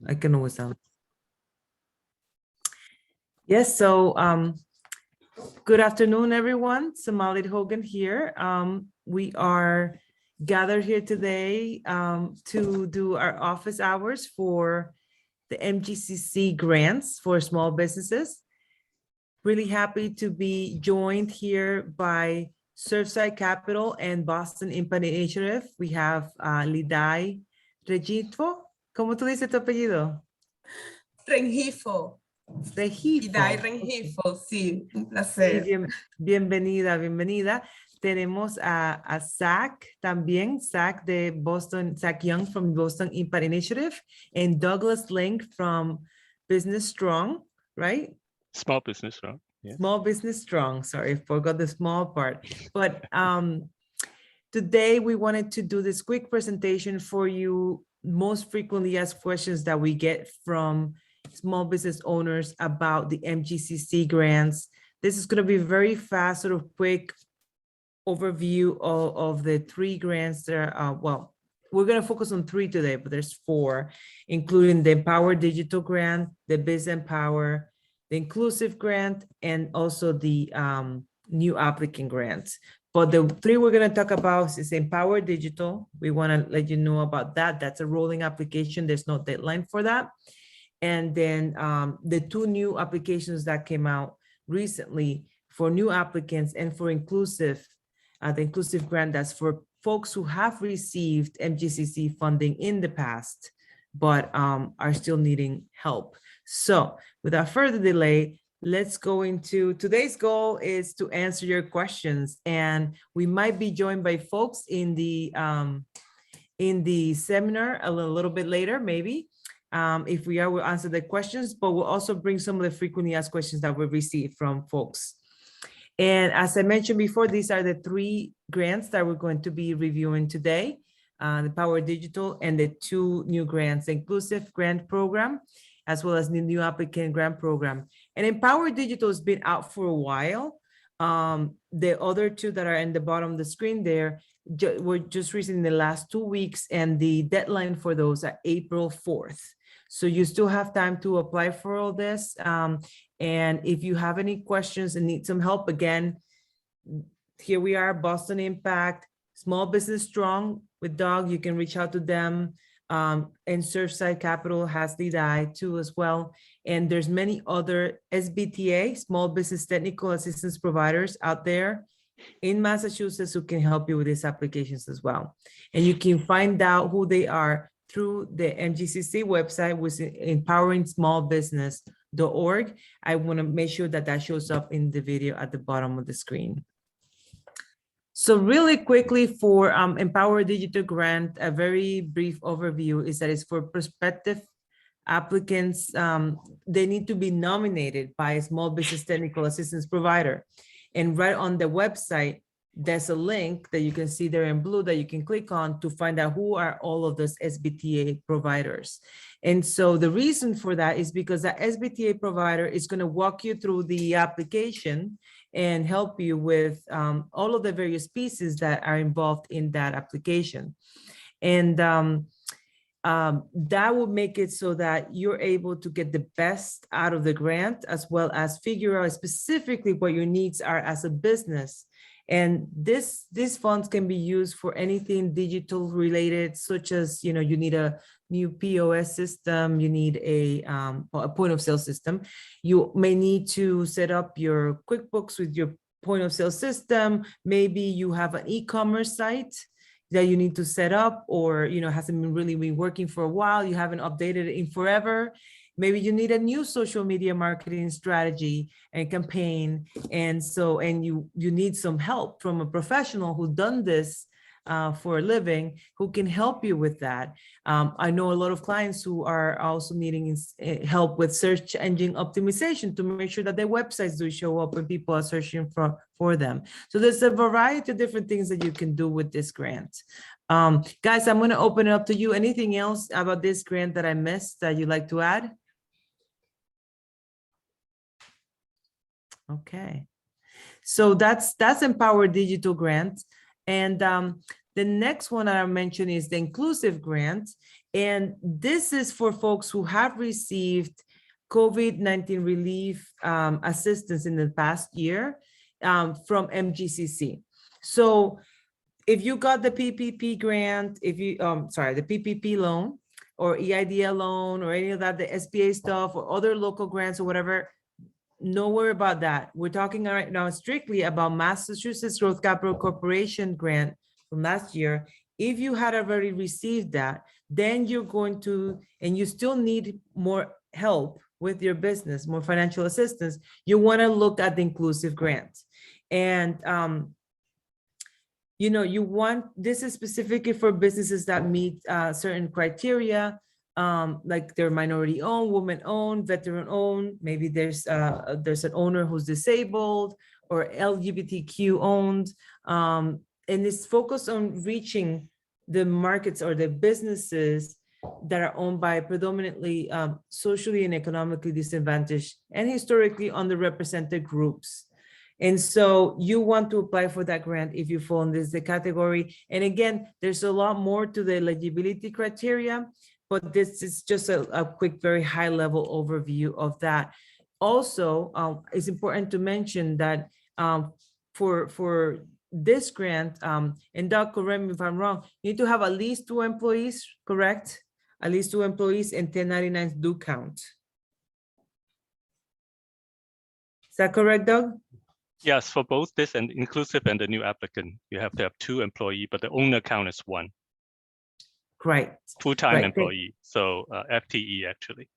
I can always sound. Yes, so good afternoon, everyone. Somalit Hogan here. We are gathered here today to do our office hours for the MGCC grants for small businesses. Really happy to be joined here by Surfside Capital and Boston Impact Initiative. We have Lidai Regifo. ¿Cómo tú dices tu apellido? Rengifo. Regifo. Lidai Rengifo, sí, un Sí, placer. bienvenida, bienvenida. Tenemos a Zach también, Zach de Boston, Zach Young from Boston Impact Initiative, and Douglas Link from Business Strong, right? Small business, right? Yeah. Small Business Strong, sorry, I forgot the small part. But today we wanted to do this quick presentation for you, most frequently asked questions that we get from small business owners about the MGCC grants. This is going to be very fast, sort of quick overview of the three grants there. Well, we're going to focus on three today, but there's four, including the Empower Digital Grant, the Biz Empower, the Inclusive Grant, and also the New Applicant Grants. But the three we're going to talk about is Empower Digital. We want to let you know about that. That's a rolling application. There's no deadline for that. And then the two new applications that came out recently for new applicants and for inclusive, the inclusive grant, that's for folks who have received MGCC funding in the past, but are still needing help. So without further delay, let's go into today's goal is to answer your questions. And we might be joined by folks in the seminar a little bit later, maybe. If we are, we'll answer the questions, but we'll also bring some of the frequently asked questions that we received from folks. And as I mentioned before, these are the three grants that we're going to be reviewing today, the Power Digital and the two new grants, the Inclusive Grant Program, as well as the New Applicant Grant Program. And Empower Digital has been out for a while. The other two that are in the bottom of the screen there were just recently in the last 2 weeks, and the deadline for those are April 4th. So you still have time to apply for all this. And if you have any questions and need some help, again, here we are, Boston Impact, Small Business Strong with Doug. You can reach out to them. And Surfside Capital has Lidai too as well. And there's many other SBTA, Small Business Technical Assistance Providers out there in Massachusetts who can help you with these applications as well. And you can find out who they are through the MGCC website, which is empoweringsmallbusiness.org. I want to make sure that that shows up in the video at the bottom of the screen. So really quickly for Empower Digital Grant, a very brief overview is that it's for prospective applicants. They need to be nominated by a small business technical assistance provider. And right on the website, there's a link that you can see there in blue that you can click on to find out who are all of those SBTA providers. And so the reason for that is because that SBTA provider is going to walk you through the application and help you with all of the various pieces that are involved in that application. And that will make it so that you're able to get the best out of the grant, as well as figure out specifically what your needs are as a business. And these funds can be used for anything digital related, such as, you need a new POS system, you need a point of sale system. You may need to set up your QuickBooks with your point of sale system. Maybe you have an e-commerce site that you need to set up, or hasn't been working for a while, you haven't updated it in forever. Maybe you need a new social media marketing strategy and campaign, and you need some help from a professional who's done this for a living, who can help you with that. I know a lot of clients who are also needing help with search engine optimization to make sure that their websites do show up when people are searching for them. So there's a variety of different things that you can do with this grant. Guys, I'm going to open it up to you. Anything else about this grant that I missed that you'd like to add? Okay, so that's Empower Digital Grant. And the next one that I mentioned is the Inclusive Grant. And this is for folks who have received COVID-19 relief assistance in the past year from MGCC. So if you got the PPP grant, if you, the PPP loan or EIDL loan or any of that, the SBA stuff or other local grants or whatever, no worry about that. We're talking right now strictly about Massachusetts Growth Capital Corporation grant from last year. If you had already received that, then you're going to, and you still need more help with your business, more financial assistance, you want to look at the inclusive grant. And you know, you want, this is specifically for businesses that meet certain criteria, like they're minority owned, woman owned, veteran owned, maybe there's an owner who's disabled or LGBTQ owned, and it's focused on reaching the markets or the businesses that are owned by predominantly socially and economically disadvantaged and historically underrepresented groups. And so you want to apply for that grant if you fall in this category. And again, there's a lot more to the eligibility criteria, but this is just a quick, very high level overview of that. Also, it's important to mention that for this grant, and Doug, correct me if I'm wrong, you need to have at least 2 employees, correct? At least 2 employees, and 1099s do count. Is that correct, Doug? Yes, for both this and inclusive and the new applicant, you have to have 2 employees, but the owner count is 1. Right. Full-time Right. employee, so FTE actually.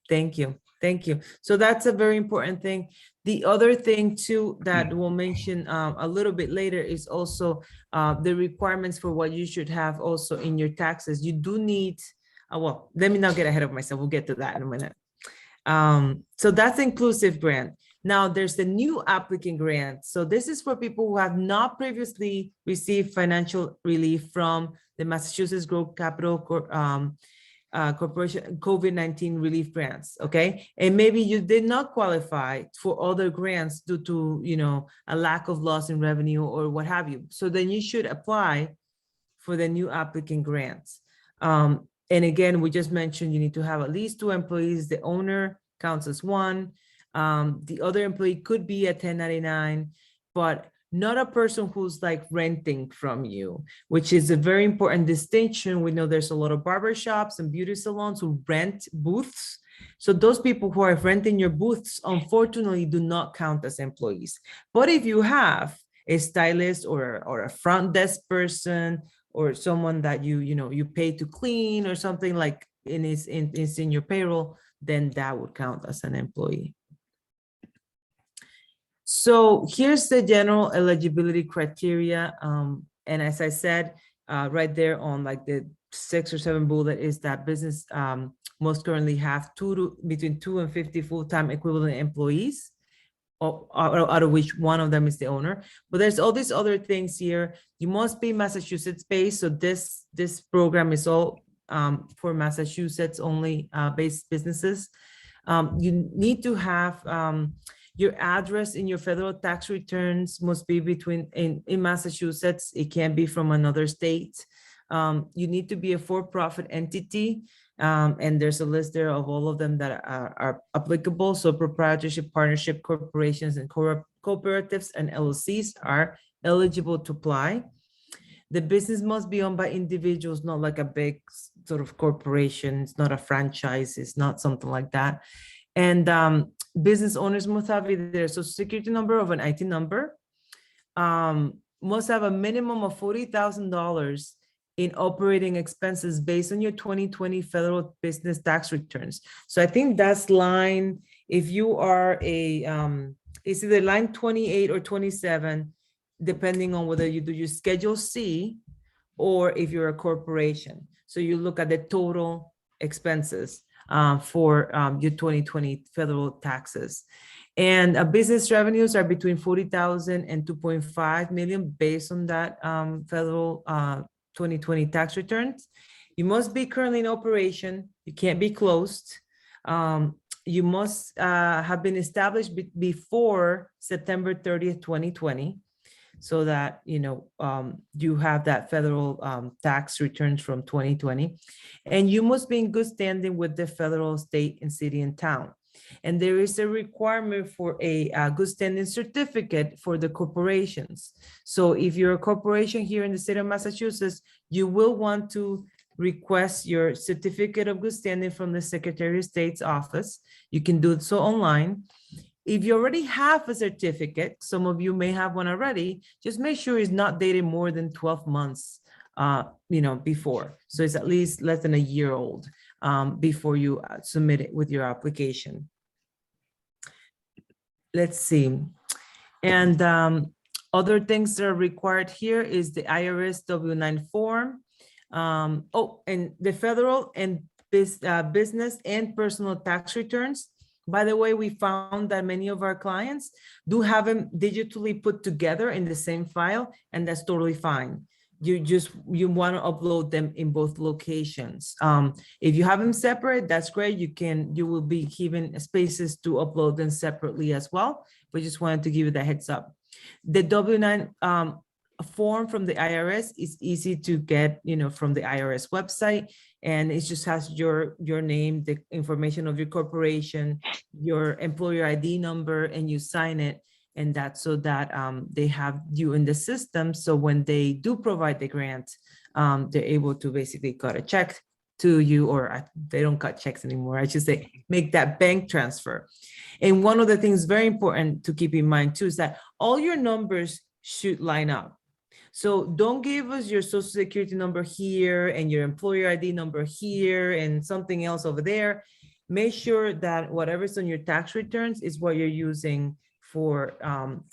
Thank you. Thank you. So that's a very important thing. The other thing too that we'll mention a little bit later is also the requirements for what you should have also in your taxes. You do need, well, let me not get ahead of myself. We'll get to that in a minute. So that's inclusive grant. Now there's the new applicant grant. So this is for people who have not previously received financial relief from the Massachusetts Growth Capital Corporation COVID-19 relief grants, okay? And maybe you did not qualify for other grants due to, you know, a lack of loss in revenue or what have you. So then you should apply for the new applicant grants. And again, we just mentioned you need to have at least 2 employees. The owner counts as 1. The other employee could be a 1099, but not a person who's like renting from you, which is a very important distinction. We know there's a lot of barbershops and beauty salons who rent booths. So those people who are renting your booths, unfortunately, do not count as employees. But if you have a stylist or a front desk person or someone that you pay to clean or something like it's in your payroll, then that would count as an employee. So here's the general eligibility criteria. And as I said, right there on like the 6 or 7 bullet is that business must currently have between 2 and 50 full-time equivalent employees, out of which one of them is the owner. But there's all these other things here. You must be Massachusetts based. So this program is all for Massachusetts only based businesses. You need to have your address in your federal tax returns must be in Massachusetts. It can't be from another state. You need to be a for-profit entity. And there's a list there of all of them that are applicable. So proprietorship, partnership, corporations, and cooperatives and LLCs are eligible to apply. The business must be owned by individuals, not like a big sort of corporation. It's not a franchise. It's not something like that. And business owners must have either a social security number or an IT number, must have a minimum of $40,000 in operating expenses based on your 2020 federal business tax returns. So I think that's line, if you are it's either line 28 or 27, depending on whether you do your Schedule C or if you're a corporation. So you look at the total expenses for your 2020 federal taxes. And business revenues are between 40,000 and 2.5 million based on that federal 2020 tax returns. You must be currently in operation. You can't be closed. You must have been established before September 30th, 2020. so that, you have that federal tax returns from 2020. And you must be in good standing with the federal, state, and city and town. And there is a requirement for a good standing certificate for the corporations. So if you're a corporation here in the state of Massachusetts, you will want to request your certificate of good standing from the Secretary of State's office. You can do so online. If you already have a certificate, some of you may have one already, just make sure it's not dated more than 12 months before. So it's at least less than a year old before you submit it with your application. Let's see. And other things that are required here is the IRS W-9 form. And the federal and business and personal tax returns. By the way, we found that many of our clients do have them digitally put together in the same file, and that's totally fine. You want to upload them in both locations. If you have them separate, that's great. You will be given spaces to upload them separately as well. But just wanted to give you that heads up. The W-9 form from the IRS is easy to get, from the IRS website, and it just has your name, the information of your corporation, your employer ID number, and you sign it. And that's so that they have you in the system. So when they do provide the grant, they're able to basically cut a check to you, or they don't cut checks anymore. I should say, make that bank transfer. And one of the things very important to keep in mind too is that all your numbers should line up. So don't give us your social security number here and your employer ID number here and something else over there. Make sure that whatever's on your tax returns is what you're using for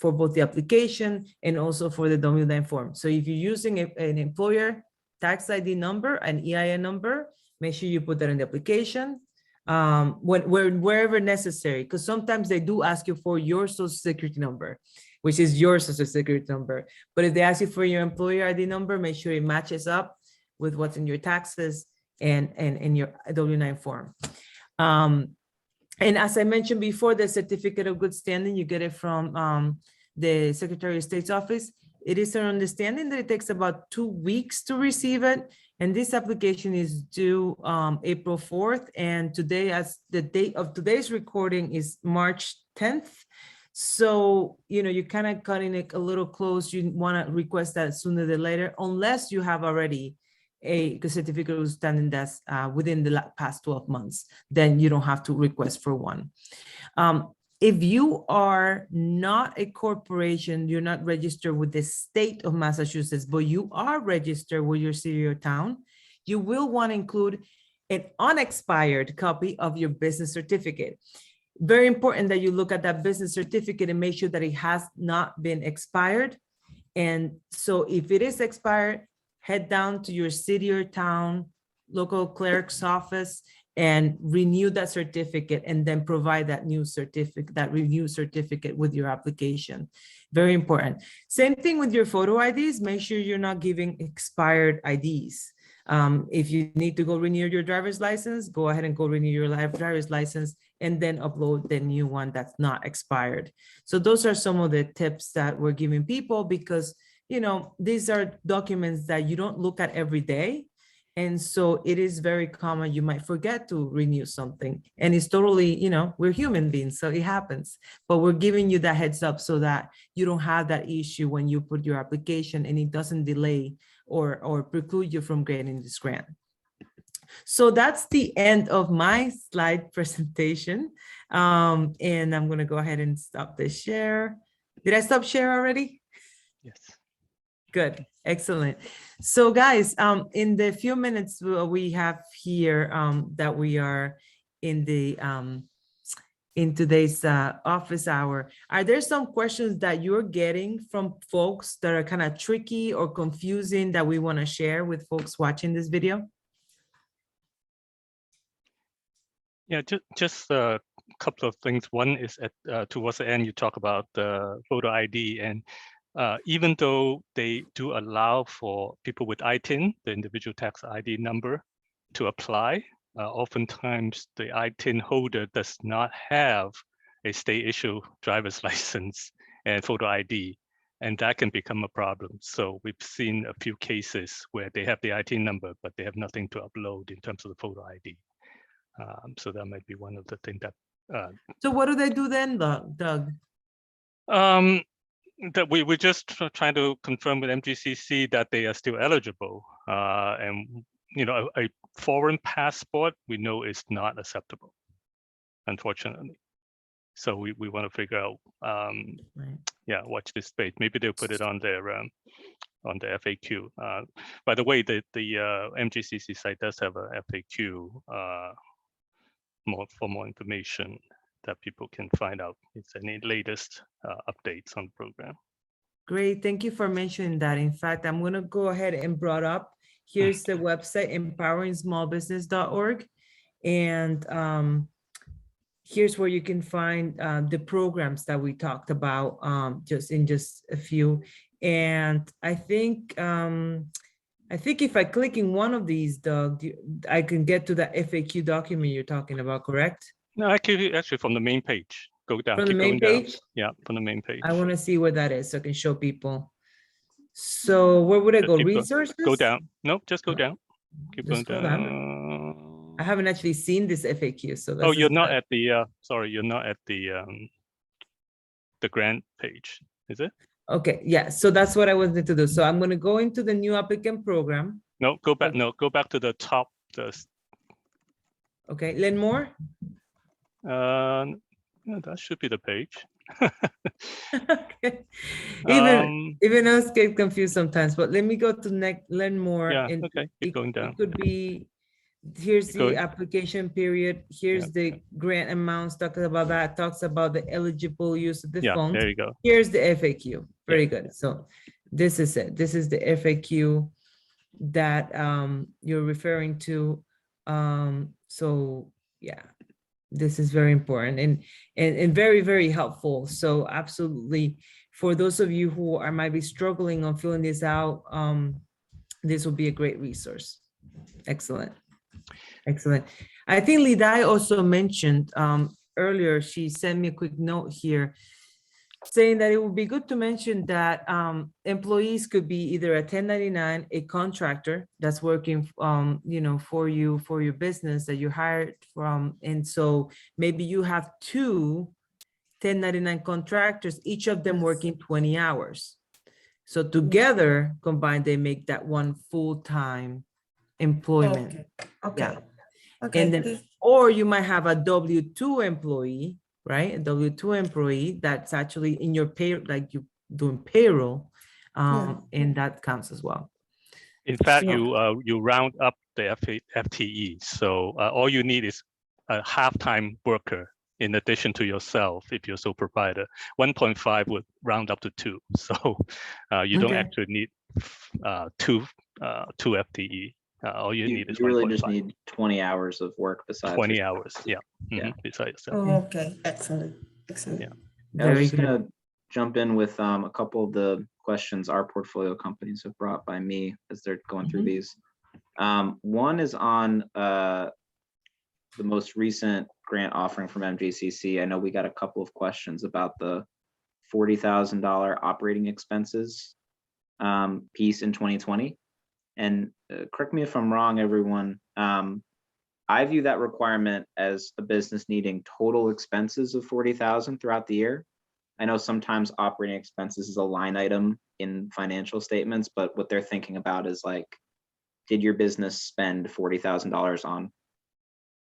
both the application and also for the W-9 form. So if you're using an employer tax ID number, an EIN number, make sure you put that in the application wherever necessary, because sometimes they do ask you for your social security number, which is your social security number. But if they ask you for your employer ID number, make sure it matches up with what's in your taxes and in your W-9 form. And as I mentioned before, the certificate of good standing, you get it from the Secretary of State's office. It is our understanding that it takes about 2 weeks to receive it. And this application is due April 4th. And today, as the date of today's recording is March 10th. So, you're kind of cutting it a little close. You want to request that sooner than later, unless you have already a certificate of standing that's within the past 12 months, then you don't have to request for one. If you are not a corporation, you're not registered with the state of Massachusetts, but you are registered with your city or town, you will want to include an unexpired copy of your business certificate. Very important that you look at that business certificate and make sure that it has not been expired. And so if it is expired, head down to your city or town local clerk's office and renew that certificate, and then provide that new certificate, that renew certificate with your application. Very important. Same thing with your photo IDs. Make sure you're not giving expired IDs. If you need to go renew your driver's license, go ahead and go renew your driver's license and then upload the new one that's not expired. So those are some of the tips that we're giving people, because these are documents that you don't look at every day. And so it is very common, you might forget to renew something, and it's totally, we're human beings, so it happens. But we're giving you that heads up so that you don't have that issue when you put your application, and it doesn't delay or preclude you from getting this grant. So that's the end of my slide presentation. And I'm gonna go ahead and stop the share. Did I stop share already? Yes. Good, excellent. So guys, in the few minutes we have here that we are in the in today's office hour, are there some questions that you're getting from folks that are kind of tricky or confusing that we want to share with folks watching this video? Yeah, just a couple of things. One is at towards the end, you talk about the photo ID, and even though they do allow for people with ITIN, the individual tax ID number, to apply, oftentimes the ITIN holder does not have a state issue driver's license and photo ID. and that can become a problem. So we've seen a few cases where they have the IT number, but they have nothing to upload in terms of the photo ID. So that might be one of the things that. So what do they do then, Doug? That we're just trying to confirm with MGCC that they are still eligible, and a foreign passport we know is not acceptable, unfortunately. So we want to figure out, Right. yeah, watch this space. Maybe they'll put it on their FAQ. By the way, the MGCC site does have a FAQ for more information that people can find out if any latest updates on the program. Great, thank you for mentioning that. In fact, I'm going to go ahead and brought up, here's the website, empoweringsmallbusiness.org. And here's where you can find the programs that we talked about just a few. And I think if I click in one of these, Doug, I can get to that FAQ document you're talking about, correct? No, actually from the main page. Go down. From the Keep main going page? down. Yeah, from the main page. I want to see where that is so I can show people. So where would I go? Resources? Go down. No, just go down. Keep Just going down. I haven't actually seen this FAQ, so Oh, you're not at the sorry, you're not at the grant page, is it? Okay, yeah, so that's what I wanted to do. So I'm going to go into the new applicant program. No, go back. No, go back to the top. Okay, learn more. Yeah, that should be the page. Okay. Even us get confused sometimes, but let me go to learn more. Yeah, and okay, keep going down. It could be, here's the application period, here's the grant amounts, talks about that, talks about the eligible use of the funds. There you go. Here's the FAQ. Very good. So this is it. This is the FAQ that you're referring to. So yeah, this is very important and very, very helpful. So absolutely, for those of you who might be struggling on filling this out, this will be a great resource. Excellent. Excellent. I think Lidai also mentioned earlier, she sent me a quick note here saying that it would be good to mention that employees could be either a 1099, a contractor that's working, for you, for your business that you hired from. And so maybe you have two 1099 contractors, each of them working 20 hours. So together, combined, they make that one full-time employment. Okay. Yeah. Okay. And then, or you might have a W-2 employee, right? A W-2 employee that's actually in your pay, like you doing payroll, and that counts as well. In fact, you round up the FTE. So all you need is a half-time worker in addition to yourself if you're sole proprietor. 1.5 would round up to 2. So you don't actually need two FTE. All you need is you really 1.5. just need 20 hours of work besides 20 yourself. hours. Yeah. Yeah. Besides yourself. Oh, okay. Excellent. Excellent. Yeah. I was Very just good. gonna jump in with a couple of the questions our portfolio companies have brought by me as they're going through these. One is on the most recent grant offering from MGCC. I know we got a couple of questions about the $40,000 operating expenses piece in 2020. And correct me if I'm wrong, everyone. I view that requirement as a business needing total expenses of 40,000 throughout the year. I know sometimes operating expenses is a line item in financial statements, but what they're thinking about is like, did your business spend $40,000 on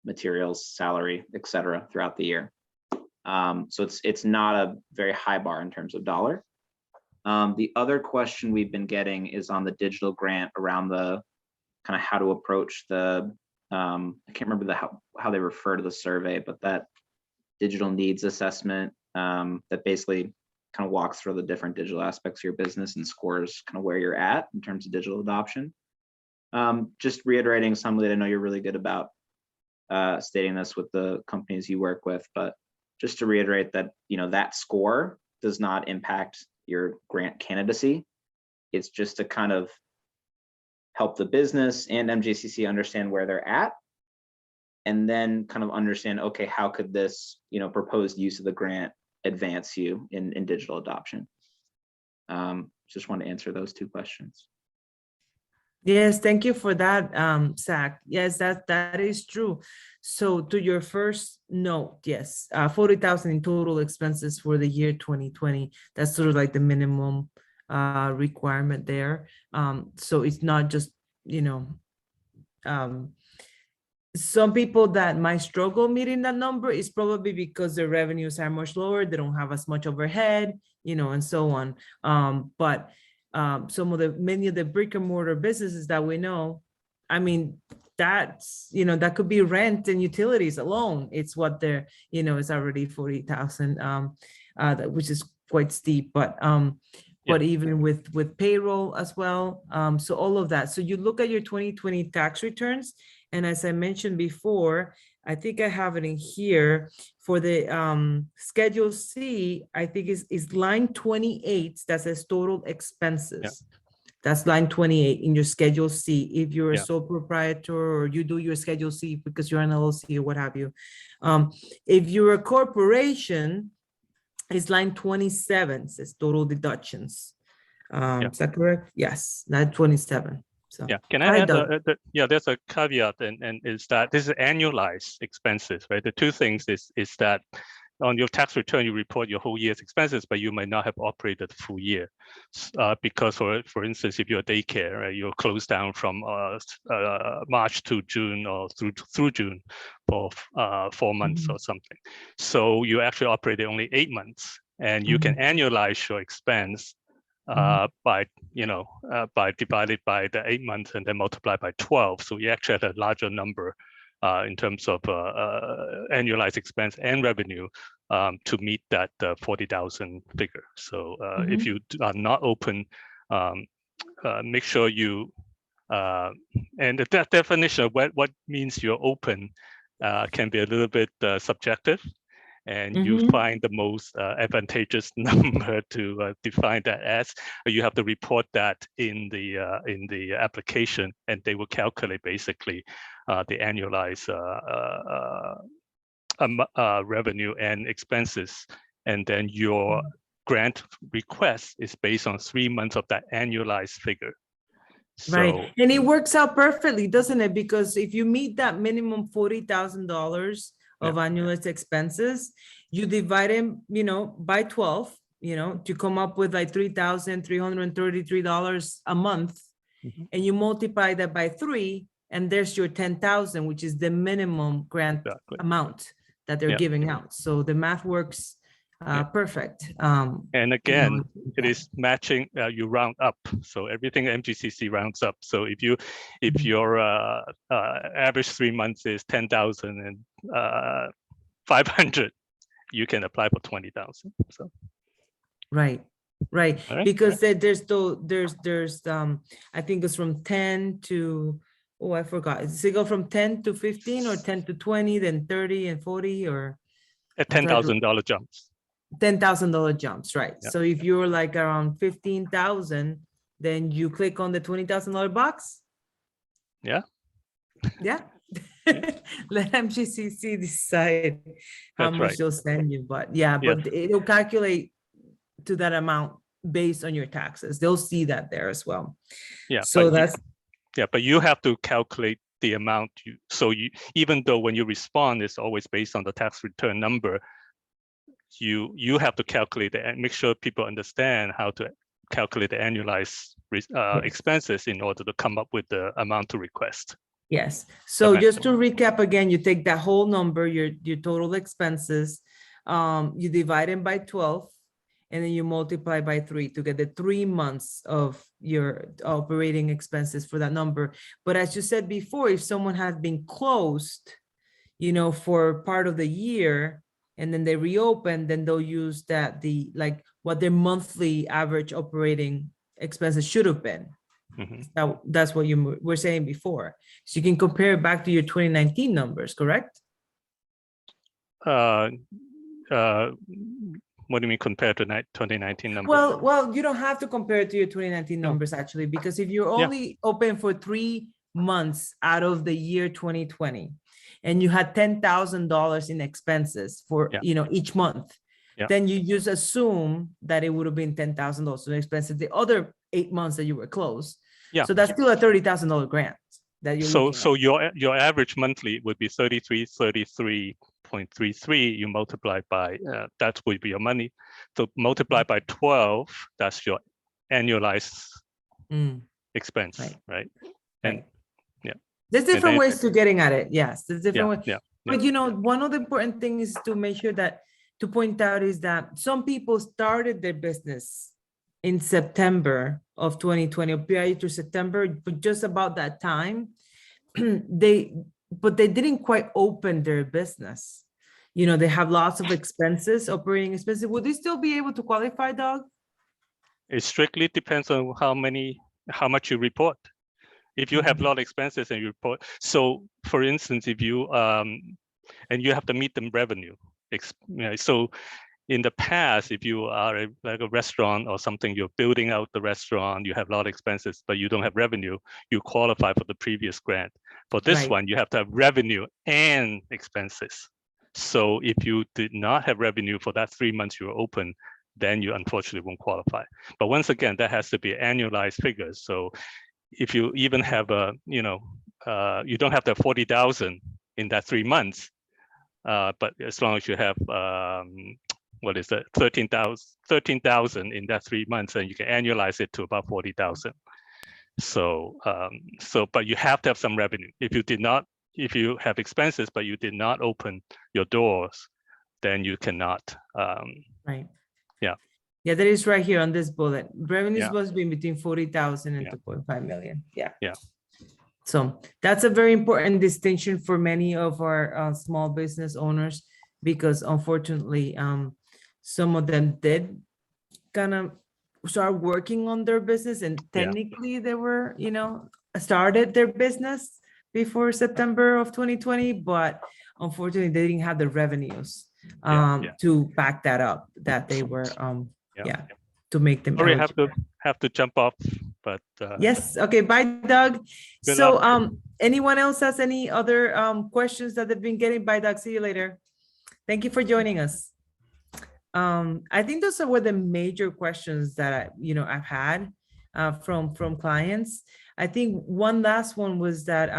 materials, salary, et cetera, throughout the year? So it's not a very high bar in terms of dollar. The other question we've been getting is on the digital grant around the kind of how to approach the, I can't remember how they refer to the survey, but that digital needs assessment that basically kind of walks through the different digital aspects of your business and scores kind of where you're at in terms of digital adoption. Just reiterating something that I know you're really good about stating this with the companies you work with, but just to reiterate that, that score does not impact your grant candidacy. It's just to kind of help the business and MGCC understand where they're at, and then kind of understand, okay, how could this, proposed use of the grant advance you in digital adoption? Just want to answer those two questions. Yes, thank you for that, Zach. Yes, that is true. So to your first note, yes, 40,000 in total expenses for the year 2020. That's sort of like the minimum requirement there. So it's not just, some people that might struggle meeting that number is probably because their revenues are much lower. They don't have as much overhead, and so on. But many of the brick and mortar businesses that we know, I mean, that's, that could be rent and utilities alone. It's what they're, it's already 40,000, which is quite steep, but even with payroll as well. So all of that. So you look at your 2020 tax returns, and as I mentioned before, I think I have it in here for the Schedule C, I think is line 28 that says total expenses. Yeah. That's line 28 in your Schedule C. If you're a Yeah. sole proprietor or you do your Schedule C because you're an LLC or what have you. If you're a corporation, it's line 27, says total deductions. Is that correct? Yes, line 27. So, Yeah, can I hi, add? Doug. There's a caveat, and is that this is annualized expenses, right? The two things is that on your tax return you report your whole year's expenses, but you might not have operated the full year, because for instance, if you're a daycare, right, you're closed down from March to June or through June for 4 months or something. So you actually operated only 8 months, and you can annualize your expense by divided by the 8 months and then multiply by 12. So you actually had a larger number in terms of annualized expense and revenue to meet that 40,000 figure. So if you are not open, make sure you, and the definition of what means you're open can be a little bit subjective. And you find the most advantageous number to define that as. You have to report that in the application, and they will calculate basically the annualized revenue and expenses, and then your grant request is based on 3 months of that annualized figure. So, right, and it works out perfectly, doesn't it? Because if you meet that minimum $40,000 of annualized expenses, you divide them, by 12, to come up with like $3,333 a month, and you multiply that by 3, and there's your 10,000, which is the minimum grant amount that they're giving out. So the math works perfect. And again, it is matching. You round up, so everything MGCC rounds up. So if your average 3 months is 10,500, you can apply for 20,000. So right, right. because there's I think it's from 10 to, oh, I forgot. Does it go from 10 to 15 or 10 to 20, then 30 and 40, or at $10,000 jumps? $10,000 jumps, right? Yeah. So if you're like around 15,000, then you click on the $20,000 box. Yeah. Yeah. Let MGCC decide how much they'll send you, but but it'll calculate to that amount based on your taxes. They'll see that there as well. Yeah. So but you have to calculate the amount even though when you respond, it's always based on the tax return number. You have to calculate it and make sure people understand how to calculate the annualized expenses in order to come up with the amount to request. Yes. So just to recap again, you take that whole number, your total expenses, you divide them by 12, and then you multiply by 3 to get the 3 months of your operating expenses for that number. But as you said before, if someone has been closed, for part of the year, and then they reopen, then they'll use what their monthly average operating expenses should have been. That's what you were saying before. So you can compare it back to your 2019 numbers, correct? What do you mean compared to 2019 numbers? Well, you don't have to compare it to your 2019 numbers, actually, because if you're only open for 3 months out of the year 2020, and you had $10,000 in expenses for each month, Yeah. then you just assume that it would have been $10,000 to expenses the other 8 months that you were closed. Yeah. So that's still a $30,000 grant that you're looking So at. your average monthly would be 33.33. You multiply by that would be your money. So multiply by 12. That's your annualized Mm, expense, Right. right? right. yeah. There's then different ways to getting at it. Yes, there's different ways. Yeah. But one of the important things to make sure to point out is that some people started their business in September of 2020, or prior to September, but just about that time, they didn't quite open their business. They have lots of expenses, operating expenses. Would they still be able to qualify, Doug? It strictly depends on how much you report. If you have a lot of expenses and you report, so for instance, if you and you have to meet the revenue. So in the past, if you are like a restaurant or something, you're building out the restaurant, you have a lot of expenses, but you don't have revenue, you qualify for the previous grant. For this Right. one, you have to have revenue and expenses. So if you did not have revenue for that 3 months you were open, then you unfortunately won't qualify. But once again, that has to be annualized figures. So if you even have you don't have to have 40,000 in that 3 months, but as long as you have what is that, 13,000 in that 3 months, and you can annualize it to about 40,000. So but you have to have some revenue. If you have expenses but you did not open your doors, then you cannot. Right. Yeah. Yeah, that is right here on this bullet. Revenues Yeah. must be between 40,000 and Yeah. 2.5 million. Yeah. Yeah. So that's a very important distinction for many of our small business owners, because unfortunately, some of them did kind of start working on their business, and technically they were, started their business before September of 2020, but unfortunately they didn't have the revenues to back that up, that they were to make them Sorry, eligible. have to jump off, but Yes. Okay. Bye, Doug. Good So, luck. anyone else has any other questions that they've been getting? Bye, Doug. See you later. Thank you for joining us. I think those were the major questions that I've had from clients. I think one last one was that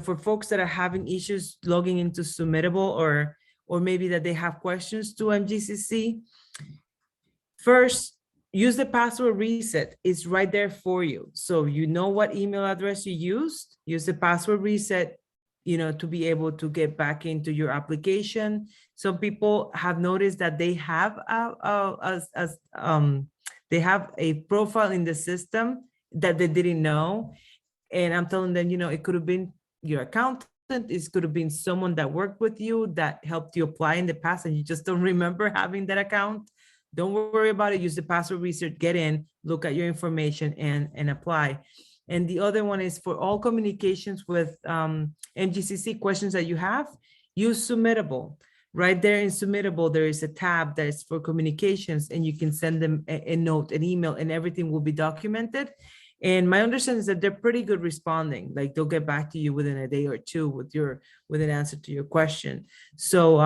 for folks that are having issues logging into Submittable, or maybe that they have questions to MGCC. First, use the password reset. It's right there for you. So you know what email address you used. Use the password reset, to be able to get back into your application. Some people have noticed that they have a profile in the system that they didn't know. And I'm telling them, it could have been your accountant. It could have been someone that worked with you that helped you apply in the past, and you just don't remember having that account. Don't worry about it. Use the password reset, get in, look at your information, and apply. And the other one is for all communications with MGCC questions that you have, use Submittable. Right there in Submittable, there is a tab that is for communications, and you can send them a note, an email, and everything will be documented. And my understanding is that they're pretty good responding. Like, they'll get back to you within a day or two with an answer to your question. So,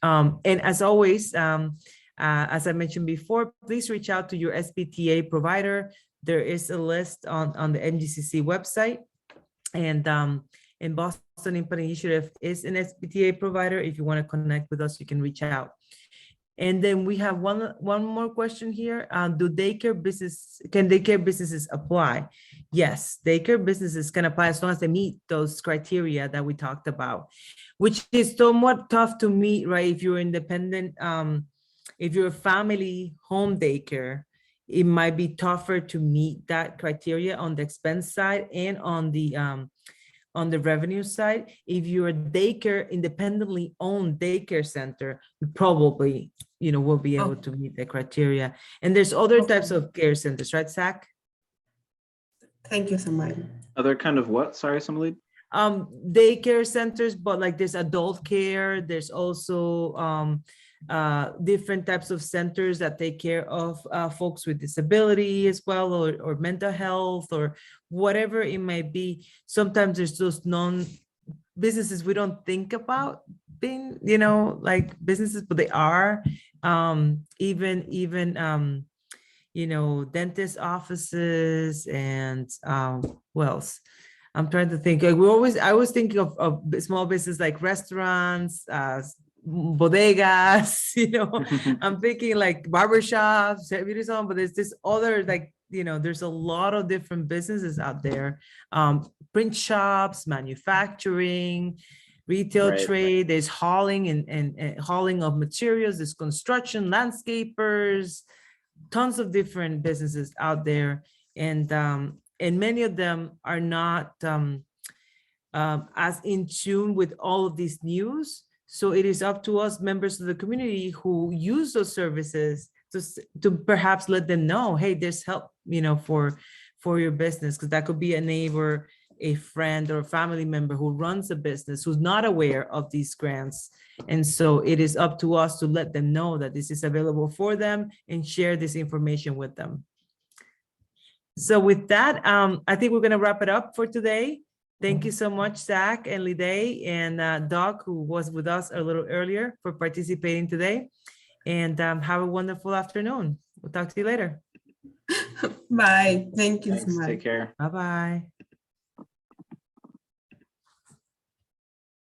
and as always, as I mentioned before, please reach out to your SBTA provider. There is a list on the MGCC website, and Boston Impact Initiative is an SBTA provider. If you want to connect with us, you can reach out. And then we have one more question here. Can daycare businesses apply? Yes, daycare businesses can apply as long as they meet those criteria that we talked about, which is somewhat tough to meet, right? If you're independent, if you're a family home daycare, it might be tougher to meet that criteria on the expense side and on the revenue side. If you're a daycare, independently owned daycare center, you probably, will be able to meet the criteria. And there's other types of care centers, right, Zach? Thank you so much. Other kind of what? Sorry, Somalie? Daycare centers, but like there's adult care. There's also different types of centers that take care of folks with disability as well, or mental health, or whatever it might be. Sometimes there's those businesses we don't think about being, like businesses, but they are. even you know, dentist offices and what else? I'm trying to think. Like I was thinking of small business like restaurants, bodegas, you know. I'm thinking like barbershops, beauty salon, but there's this other like, you know, there's a lot of different businesses out there. Print shops, manufacturing, retail Right. trade, there's hauling and hauling of materials, there's construction, landscapers, tons of different businesses out there. And many of them are not as in tune with all of these news. So it is up to us, members of the community who use those services, to perhaps let them know, hey, there's help, you know, for your business, because that could be a neighbor, a friend, or a family member who runs a business who's not aware of these grants. And so it is up to us to let them know that this is available for them and share this information with them. So with that, I think we're going to wrap it up for today. Thank you so much, Zach and Liday and Doc, who was with us a little earlier, for participating today. And have a wonderful afternoon. We'll talk to you later. Bye. Thank you so Thanks. much. Take care. Bye-bye.